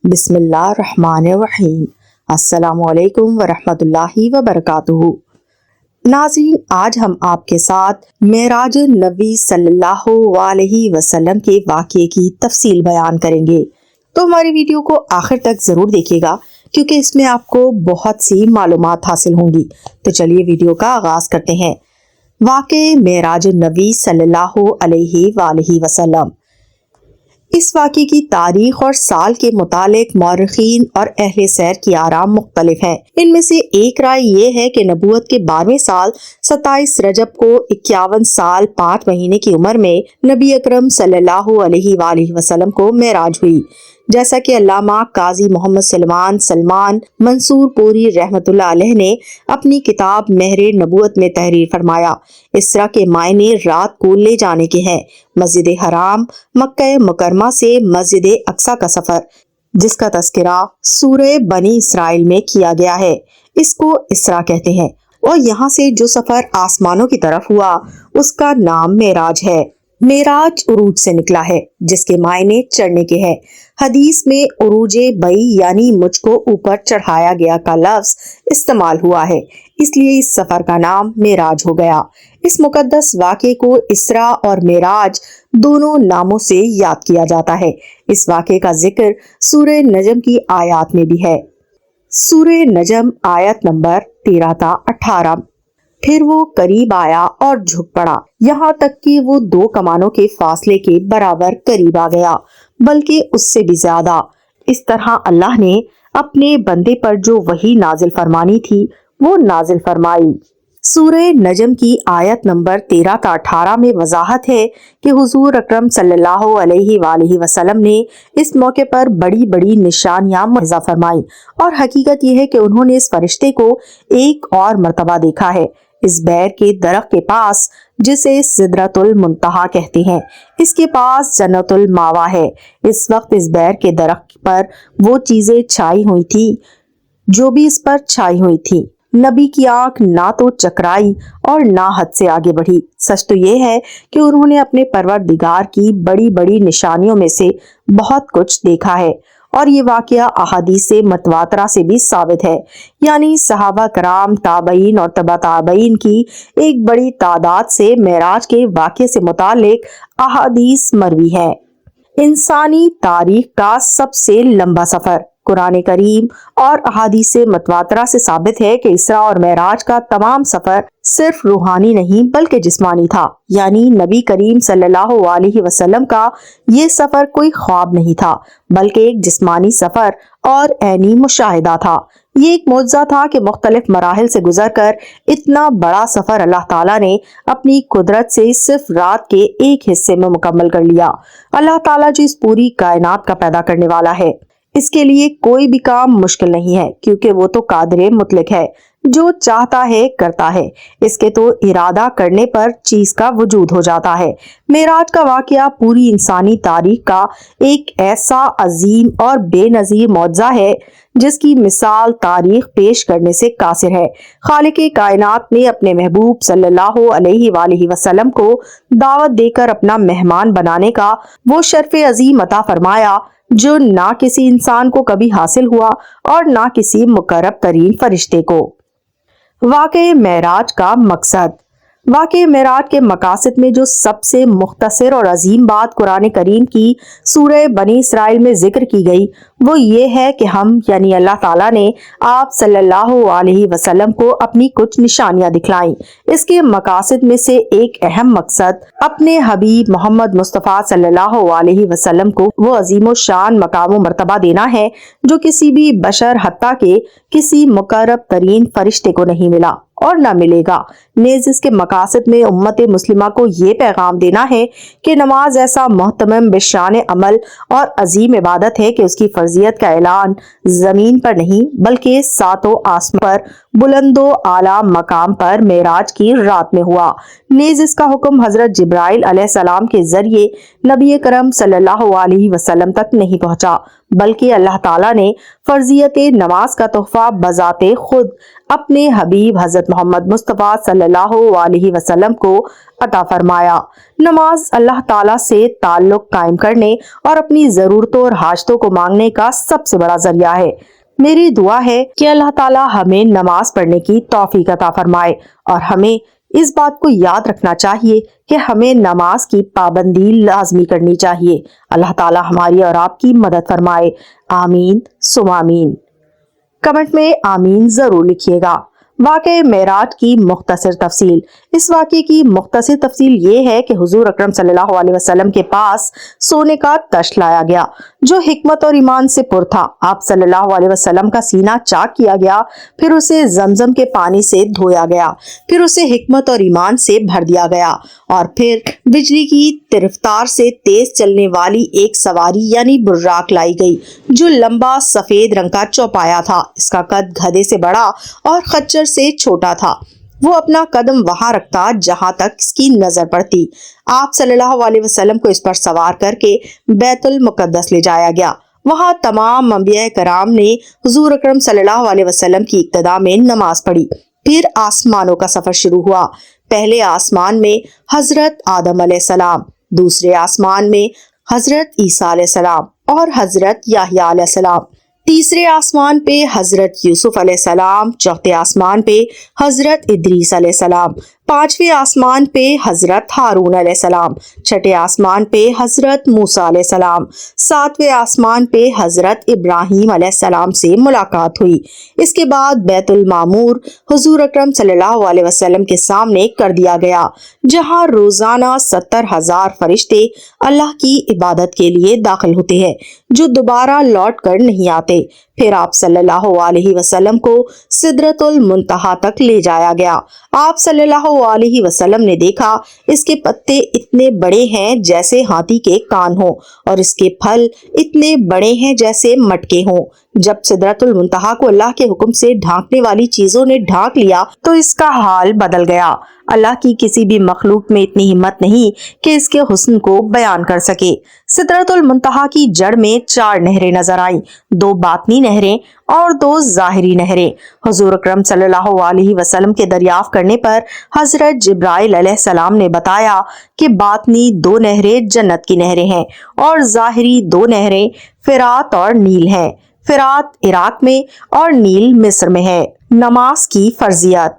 بسم اللہ الرحمن الرحیم۔ السلام علیکم ورحمۃ اللہ وبرکاتہ۔ ناظرین، آج ہم آپ کے ساتھ معراج نبی صلی اللہ علیہ وسلم کے واقعے کی تفصیل بیان کریں گے، تو ہماری ویڈیو کو آخر تک ضرور دیکھیے گا کیونکہ اس میں آپ کو بہت سی معلومات حاصل ہوں گی۔ تو چلیے ویڈیو کا آغاز کرتے ہیں۔ واقعہ معراج نبی صلی اللہ علیہ وآلہ وسلم۔ اس واقعے کی تاریخ اور سال کے متعلق مورخین اور اہل سیر کی آراء مختلف ہیں۔ ان میں سے ایک رائے یہ ہے کہ نبوت کے 12ویں سال 27 رجب کو 51 سال 5 مہینے کی عمر میں نبی اکرم صلی اللہ علیہ وآلہ وسلم کو معراج ہوئی، جیسا کہ علامہ قاضی محمد سلمان منصور پوری رحمۃ اللہ علیہ نے اپنی کتاب مہر نبوت میں تحریر فرمایا۔ اسرا کے معنی رات کو لے جانے کے ہیں۔ مسجد حرام مکہ مکرمہ سے مسجد اقصی کا سفر، جس کا تذکرہ سورہ بنی اسرائیل میں کیا گیا ہے، اس کو اسرا کہتے ہیں، اور یہاں سے جو سفر آسمانوں کی طرف ہوا اس کا نام معراج ہے۔ معراج عروج سے نکلا ہے، جس کے معنی چڑھنے کے ہیں۔ حدیث میں عروج بئی یعنی مجھ کو اوپر چڑھایا گیا کا لفظ استعمال ہوا ہے، اس لیے اس سفر کا نام معراج ہو گیا۔ اس مقدس واقعے کو اسرا اور معراج دونوں ناموں سے یاد کیا جاتا ہے۔ اس واقعے کا ذکر سورہ نجم کی آیات میں بھی ہے۔ سورہ نجم آیت نمبر 13 تا 18۔ پھر وہ قریب آیا اور جھک پڑا، یہاں تک کہ وہ 2 کمانوں کے فاصلے کے برابر قریب آ گیا، بلکہ اس سے بھی زیادہ۔ اس طرح اللہ نے اپنے بندے پر جو وحی نازل فرمانی تھی وہ نازل فرمائی۔ سورہ نجم کی آیت نمبر 13 تا 18 میں وضاحت ہے کہ حضور اکرم صلی اللہ علیہ وآلہ وسلم نے اس موقع پر بڑی بڑی نشانیاں معجزہ فرمائیں، اور حقیقت یہ ہے کہ انہوں نے اس فرشتے کو ایک اور مرتبہ دیکھا ہے، اس بیر کے درخت کے پاس، جسے سدرۃ المنتہا کہتے ہیں۔ اس کے پاس جنت الماوا ہے۔ اس وقت اس بیر کے درخت پر وہ چیزیں چھائی ہوئی تھی جو بھی اس پر چھائی ہوئی تھی۔ نبی کی آنکھ نہ تو چکرائی اور نہ حد سے آگے بڑھی۔ سچ تو یہ ہے کہ انہوں نے اپنے پروردگار کی بڑی بڑی نشانیوں میں سے بہت کچھ دیکھا ہے، اور یہ واقعہ احادیث متواترہ سے بھی ثابت ہے، یعنی صحابہ کرام، تابعین اور تبع تابعین کی ایک بڑی تعداد سے معراج کے واقعے سے متعلق احادیث مروی ہے۔ انسانی تاریخ کا سب سے لمبا سفر۔ قرآن کریم اور احادیث متواترہ سے ثابت ہے کہ اسرا اور معراج کا تمام سفر صرف روحانی نہیں بلکہ جسمانی تھا، یعنی نبی کریم صلی اللہ علیہ وسلم کا یہ سفر کوئی خواب نہیں تھا بلکہ ایک جسمانی سفر اور عینی مشاہدہ تھا۔ یہ ایک معجزہ تھا کہ مختلف مراحل سے گزر کر اتنا بڑا سفر اللہ تعالیٰ نے اپنی قدرت سے صرف رات کے ایک حصے میں مکمل کر لیا۔ اللہ تعالیٰ جو اس پوری کائنات کا پیدا کرنے والا ہے، اس کے لیے کوئی بھی کام مشکل نہیں ہے، کیونکہ وہ تو قادر مطلق ہے، جو چاہتا ہے کرتا ہے، اس کے تو ارادہ کرنے پر چیز کا وجود ہو جاتا ہے۔ معراج کا واقعہ پوری انسانی تاریخ کا ایک ایسا عظیم اور بے نظیر معجزہ ہے جس کی مثال تاریخ پیش کرنے سے قاصر ہے۔ خالق کائنات نے اپنے محبوب صلی اللہ علیہ وآلہ وسلم کو دعوت دے کر اپنا مہمان بنانے کا وہ شرف عظیم عطا فرمایا جو نہ کسی انسان کو کبھی حاصل ہوا اور نہ کسی مقرب ترین فرشتے کو۔ واقعہ معراج کا مقصد۔ واقعہ معراج کے مقاصد میں جو سب سے مختصر اور عظیم بات قرآن کریم کی سورہ بنی اسرائیل میں ذکر کی گئی وہ یہ ہے کہ ہم یعنی اللہ تعالیٰ نے آپ صلی اللہ علیہ وسلم کو اپنی کچھ نشانیاں دکھلائیں۔ اس کے مقاصد میں سے ایک اہم مقصد اپنے حبیب محمد مصطفیٰ صلی اللہ علیہ وسلم کو وہ عظیم و شان مقام و مرتبہ دینا ہے جو کسی بھی بشر حتیٰ کہ کسی مقرب ترین فرشتے کو نہیں ملا اور نہ ملے گا۔ نیز اس کے مقاصد میں امت مسلمہ کو یہ پیغام دینا ہے کہ نماز ایسا محتمم بشان عمل اور عظیم عبادت ہے کہ اس کی فرضیت کا اعلان زمین پر نہیں بلکہ ساتوں آسمان پر بلند و اعلیٰ مقام پر معراج کی رات میں ہوا۔ نیز اس کا حکم حضرت جبرائیل علیہ السلام کے ذریعے نبی کرم صلی اللہ علیہ وسلم تک نہیں پہنچا، بلکہ اللہ تعالیٰ نے فرضیت نماز کا تحفہ بذات خود اپنے حبیب حضرت محمد مصطفیٰ صلی اللہ علیہ وسلم کو عطا فرمایا۔ نماز اللہ تعالیٰ سے تعلق قائم کرنے اور اپنی ضرورتوں اور حاجتوں کو مانگنے کا سب سے بڑا ذریعہ ہے۔ میری دعا ہے کہ اللہ تعالیٰ ہمیں نماز پڑھنے کی توفیق عطا فرمائے، اور ہمیں اس بات کو یاد رکھنا چاہیے کہ ہمیں نماز کی پابندی لازمی کرنی چاہیے۔ اللہ تعالیٰ ہماری اور آپ کی مدد فرمائے، آمین ثم آمین۔ کمنٹ میں آمین ضرور لکھیے گا۔ واقعہ معراج کی مختصر تفصیل۔ اس واقعے کی مختصر تفصیل یہ ہے کہ حضور اکرم صلی اللہ علیہ وسلم کے پاس سونے کا تشت لایا گیا جو حکمت اور ایمان سے پر تھا۔ آپ صلی اللہ علیہ وسلم کا سینہ چاک کیا گیا، پھر اسے زمزم کے پانی سے دھویا گیا، پھر اسے حکمت اور ایمان سے بھر دیا گیا، اور پھر بجلی کی رفتار سے تیز چلنے والی ایک سواری یعنی براق لائی گئی جو لمبا سفید رنگ کا چوپایا تھا۔ اس کا قد گدھے سے بڑا اور خچر سے چھوٹا تھا۔ وہ اپنا قدم وہاں رکھتا جہاں تک اس کی نظر پڑتی۔ آپ صلی اللہ علیہ وسلم کو اس پر سوار کر کے بیت المقدس لے جایا گیا۔ وہاں تمام انبیاء کرام نے حضور اکرم صلی اللہ علیہ وسلم کی اقتداء میں نماز پڑھی۔ پھر آسمانوں کا سفر شروع ہوا۔ پہلے آسمان میں حضرت آدم علیہ السلام، دوسرے آسمان میں حضرت عیسیٰ علیہ السلام اور حضرت یحییٰ علیہ السلام، تیسرے آسمان پہ حضرت یوسف علیہ السلام، چوتھے آسمان پہ حضرت ادریس علیہ السلام، پانچویں آسمان پہ حضرت ہارون علیہ السلام، چھٹے آسمان پہ حضرت موسیٰ علیہ السلام، ساتویں آسمان پہ حضرت ابراہیم علیہ السلام سے ملاقات ہوئی۔ اس کے بعد بیت المعمور حضور اکرم صلی اللہ علیہ وسلم کے سامنے کر دیا گیا، جہاں روزانہ 70,000 فرشتے اللہ کی عبادت کے لیے داخل ہوتے ہیں جو دوبارہ لوٹ کر نہیں آتے۔ پھر آپ صلی اللہ علیہ وسلم کو سدرۃ المنتہا تک لے جایا گیا۔ آپ صلی اللہ علیہ وسلم نے دیکھا اس کے پتے اتنے بڑے ہیں جیسے ہاتھی کے کان ہوں، اور اس کے پھل اتنے بڑے ہیں جیسے مٹکے ہوں۔ جب سدرۃ المنتہا کو اللہ کے حکم سے ڈھانکنے والی چیزوں نے ڈھانک لیا تو اس کا حال بدل گیا۔ اللہ کی کسی بھی مخلوق میں اتنی ہمت نہیں کہ اس کے حسن کو بیان کر سکے۔ سدرۃ المنتہا کی جڑ میں 4 نہریں نظر آئیں، 2 باطنی نہریں اور 2 ظاہری نہریں۔ حضور اکرم صلی اللہ علیہ وسلم کے دریافت کرنے پر حضرت جبرائیل علیہ السلام نے بتایا کہ باطنی 2 نہریں جنت کی نہریں ہیں اور ظاہری 2 نہریں فرات اور نیل ہیں۔ فرات عراق میں اور نیل مصر میں ہے۔ نماز کی فرضیت۔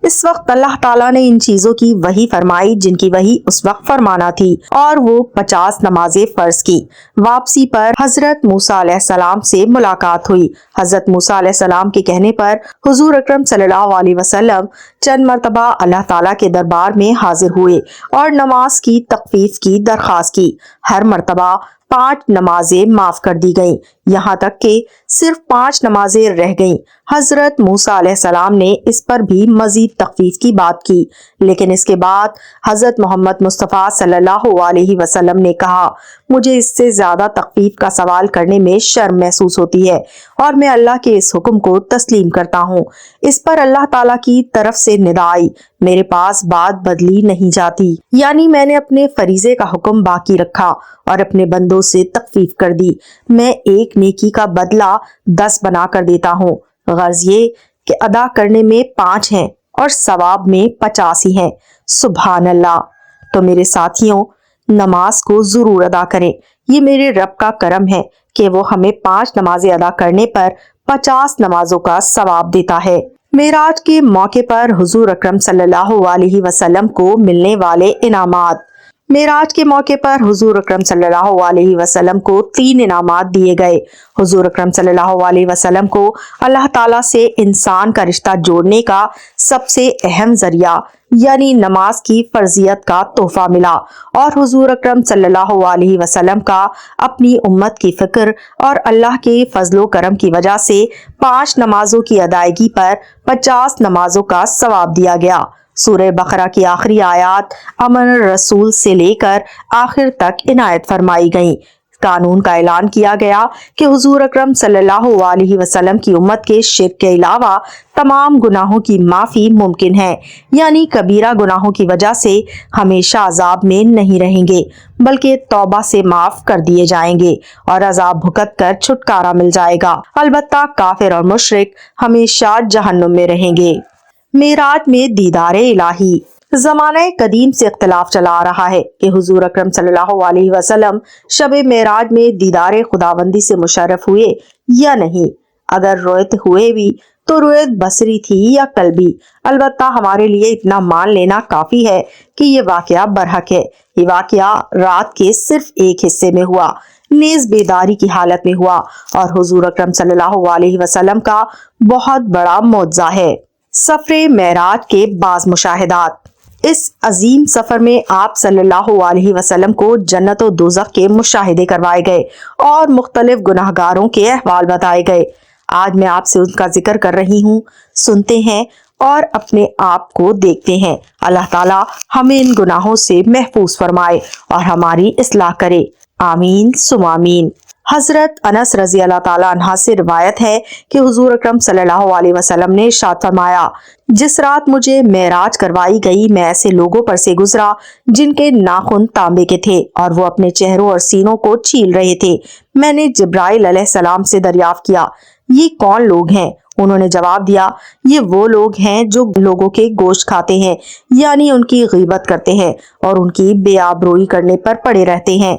اس وقت اللہ تعالیٰ نے ان چیزوں کی وحی فرمائی جن کی وحی اس وقت فرمانا تھی، اور وہ 50 نمازیں فرض کی۔ واپسی پر حضرت موسیٰ علیہ السلام سے ملاقات ہوئی۔ حضرت موسیٰ علیہ السلام کے کہنے پر حضور اکرم صلی اللہ علیہ وسلم چند مرتبہ اللہ تعالیٰ کے دربار میں حاضر ہوئے اور نماز کی تخفیف کی درخواست کی۔ ہر مرتبہ 5 نمازیں معاف کر دی گئیں، یہاں تک کہ صرف 5 نمازیں رہ گئیں۔ حضرت موسیٰ علیہ السلام نے اس پر بھی مزید تخفیف کی بات کی، لیکن اس کے بعد حضرت محمد مصطفیٰ صلی اللہ علیہ وسلم نے کہا، مجھے اس سے زیادہ تخفیف کا سوال کرنے میں شرم محسوس ہوتی ہے، اور میں اللہ کے اس حکم کو تسلیم کرتا ہوں۔ اس پر اللہ تعالیٰ کی طرف سے ندا آئی، میرے پاس بات بدلی نہیں جاتی، یعنی میں نے اپنے فریضے کا حکم باقی رکھا اور اپنے بندوں سے تخفیف کر دی۔ میں ایک نیکی کا بدلہ 10 بنا کر دیتا ہوں۔ غرض یہ کہ ادا کرنے میں 5 ہیں اور ثواب میں 50 ہی ہیں۔ سبحان اللہ۔ تو میرے ساتھیوں، نماز کو ضرور ادا کریں۔ یہ میرے رب کا کرم ہے کہ وہ ہمیں 5 نمازیں ادا کرنے پر 50 نمازوں کا ثواب دیتا ہے۔ معراج کے موقع پر حضور اکرم صلی اللہ علیہ وسلم کو ملنے والے انعامات۔ معراج کے موقع پر حضور اکرم صلی اللہ علیہ وسلم کو 3 انعامات دیے گئے۔ حضور اکرم صلی اللہ علیہ وسلم کو اللہ تعالیٰ سے انسان کا رشتہ جوڑنے کا سب سے اہم ذریعہ یعنی نماز کی فرضیت کا تحفہ ملا، اور حضور اکرم صلی اللہ علیہ وسلم کا اپنی امت کی فکر اور اللہ کے فضل و کرم کی وجہ سے 5 نمازوں کی ادائیگی پر 50 نمازوں کا ثواب دیا گیا۔ سورہ بقرہ کی آخری آیات امن رسول سے لے کر آخر تک عنایت فرمائی گئیں۔ قانون کا اعلان کیا گیا کہ حضور اکرم صلی اللہ علیہ وسلم کی امت کے شرک کے علاوہ تمام گناہوں کی معافی ممکن ہے، یعنی کبیرہ گناہوں کی وجہ سے ہمیشہ عذاب میں نہیں رہیں گے بلکہ توبہ سے معاف کر دیے جائیں گے اور عذاب بھگت کر چھٹکارا مل جائے گا۔ البتہ کافر اور مشرک ہمیشہ جہنم میں رہیں گے۔ معراج میں دیدار الہی۔ زمانہ قدیم سے اختلاف چلا آ رہا ہے کہ حضور اکرم صلی اللہ علیہ وسلم شب معراج میں دیدار خداوندی سے مشرف ہوئے یا نہیں۔ اگر رؤیت ہوئے بھی تو رؤیت بصری تھی یا قلبی۔ البتہ ہمارے لیے اتنا مان لینا کافی ہے کہ یہ واقعہ برحق ہے۔ یہ واقعہ رات کے صرف ایک حصے میں ہوا، نیز بیداری کی حالت میں ہوا، اور حضور اکرم صلی اللہ علیہ وسلم کا بہت بڑا معجزہ ہے۔ سفر معراج کے بعض مشاہدات۔ اس عظیم سفر میں آپ صلی اللہ علیہ وسلم کو جنت و دوزخ کے مشاہدے کروائے گئے اور مختلف گناہگاروں کے احوال بتائے گئے۔ آج میں آپ سے ان کا ذکر کر رہی ہوں، سنتے ہیں اور اپنے آپ کو دیکھتے ہیں۔ اللہ تعالیٰ ہمیں ان گناہوں سے محفوظ فرمائے اور ہماری اصلاح کرے، آمین ثم آمین۔ حضرت انس رضی اللہ تعالیٰ عنہ سے روایت ہے کہ حضور اکرم صلی اللہ علیہ وسلم نے ارشاد فرمایا، جس رات مجھے معراج کروائی گئی میں ایسے لوگوں پر سے گزرا جن کے ناخن تانبے کے تھے اور وہ اپنے چہروں اور سینوں کو چھیل رہے تھے۔ میں نے جبرائیل علیہ السلام سے دریافت کیا، یہ کون لوگ ہیں؟ انہوں نے جواب دیا، یہ وہ لوگ ہیں جو لوگوں کے گوشت کھاتے ہیں، یعنی ان کی غیبت کرتے ہیں اور ان کی بے آبروئی کرنے پر پڑے رہتے ہیں۔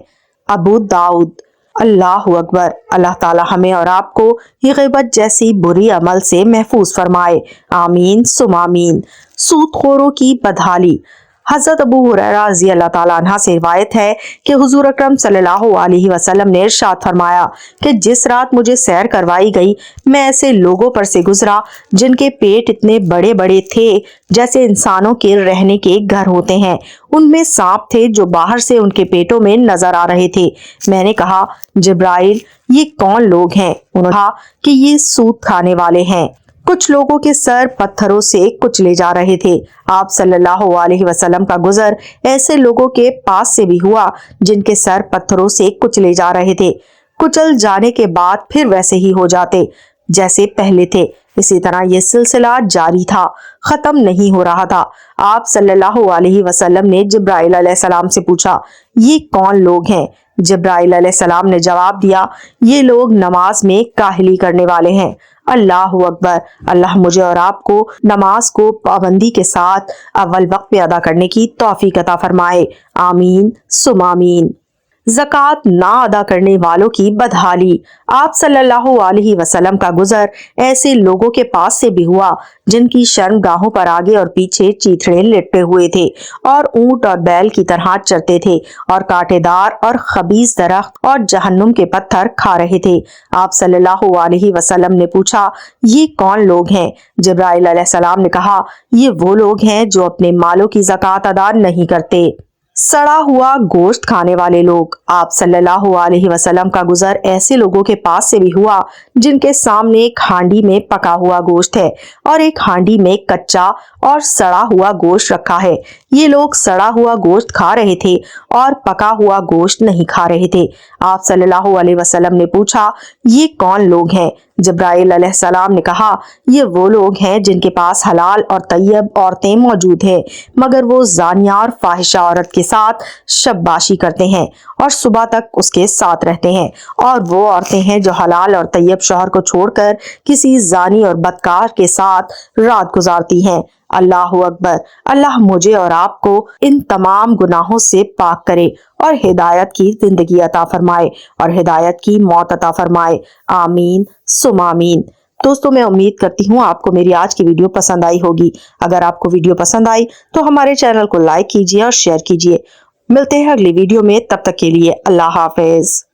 ابو داؤد۔ اللہ اکبر۔ اللہ تعالی ہمیں اور آپ کو یہ غیبت جیسی بری عمل سے محفوظ فرمائے، آمین ثم آمین۔ سود خوروں کی بدحالی۔ حضرت ابو ہریرہ رضی اللہ تعالیٰ عنہ سے روایت ہے کہ حضور اکرم صلی اللہ علیہ وسلم نے ارشاد فرمایا کہ جس رات مجھے سیر کروائی گئی میں ایسے لوگوں پر سے گزرا جن کے پیٹ اتنے بڑے بڑے تھے جیسے انسانوں کے رہنے کے گھر ہوتے ہیں۔ ان میں سانپ تھے جو باہر سے ان کے پیٹوں میں نظر آ رہے تھے۔ میں نے کہا، جبرائیل یہ کون لوگ ہیں؟ انہوں نے کہا کہ یہ سود کھانے والے ہیں۔ کچھ لوگوں کے سر پتھروں سے کچلے جا رہے تھے۔ آپ صلی اللہ علیہ وسلم کا گزر ایسے لوگوں کے پاس سے بھی ہوا جن کے سر پتھروں سے کچلے جا رہے تھے۔ کچل جانے کے بعد پھر ویسے ہی ہو جاتے جیسے پہلے تھے۔ اسی طرح یہ سلسلہ جاری تھا، ختم نہیں ہو رہا تھا۔ آپ صلی اللہ علیہ وسلم نے جبرائیل علیہ السلام سے پوچھا، یہ کون لوگ ہیں؟ جبرائیل علیہ السلام نے جواب دیا، یہ لوگ نماز میں کاہلی کرنے والے ہیں۔ اللہ اکبر۔ اللہ مجھے اور آپ کو نماز کو پابندی کے ساتھ اول وقت پہ ادا کرنے کی توفیق عطا فرمائے، آمین ثم آمین۔ زکوٰۃ نہ ادا کرنے والوں کی بدحالی۔ آپ صلی اللہ علیہ وسلم کا گزر ایسے لوگوں کے پاس سے بھی ہوا جن کی شرم گاہوں پر آگے اور پیچھے چیتڑے لٹے ہوئے تھے اور اونٹ اور بیل کی طرح چرتے تھے اور کانٹے دار اور خبیث درخت اور جہنم کے پتھر کھا رہے تھے۔ آپ صلی اللہ علیہ وسلم نے پوچھا، یہ کون لوگ ہیں؟ جبرائیل علیہ السلام نے کہا، یہ وہ لوگ ہیں جو اپنے مالوں کی زکوٰۃ ادا نہیں کرتے۔ سڑا ہوا گوشت کھانے والے لوگ۔ آپ صلی اللہ علیہ وسلم کا گزر ایسے لوگوں کے پاس سے بھی ہوا جن کے سامنے ایک ہانڈی میں پکا ہوا گوشت ہے اور ایک ہانڈی میں کچا اور سڑا ہوا گوشت رکھا ہے۔ یہ لوگ سڑا ہوا گوشت کھا رہے تھے اور پکا ہوا گوشت نہیں کھا رہے تھے۔ آپ صلی اللہ علیہ وسلم نے پوچھا، یہ کون لوگ ہیں؟ جبرائیل علیہ السلام نے کہا، یہ وہ لوگ ہیں جن کے پاس حلال اور طیب عورتیں موجود ہیں مگر وہ زانیہ اور فاحشہ عورت کے ساتھ شباشی کرتے ہیں اور صبح تک اس کے ساتھ رہتے ہیں، اور وہ عورتیں ہیں جو حلال اور طیب شوہر کو چھوڑ کر کسی زانی اور بدکار کے ساتھ رات گزارتی ہیں۔ اللہ اکبر۔ اللہ مجھے اور آپ کو ان تمام گناہوں سے پاک کرے اور ہدایت کی زندگی عطا فرمائے اور ہدایت کی موت عطا فرمائے، آمین ثم آمین۔ دوستوں میں امید کرتی ہوں آپ کو میری آج کی ویڈیو پسند آئی ہوگی۔ اگر آپ کو ویڈیو پسند آئی تو ہمارے چینل کو لائک کیجیے اور شیئر کیجیے۔ ملتے ہیں اگلی ویڈیو میں، تب تک کے لیے اللہ حافظ۔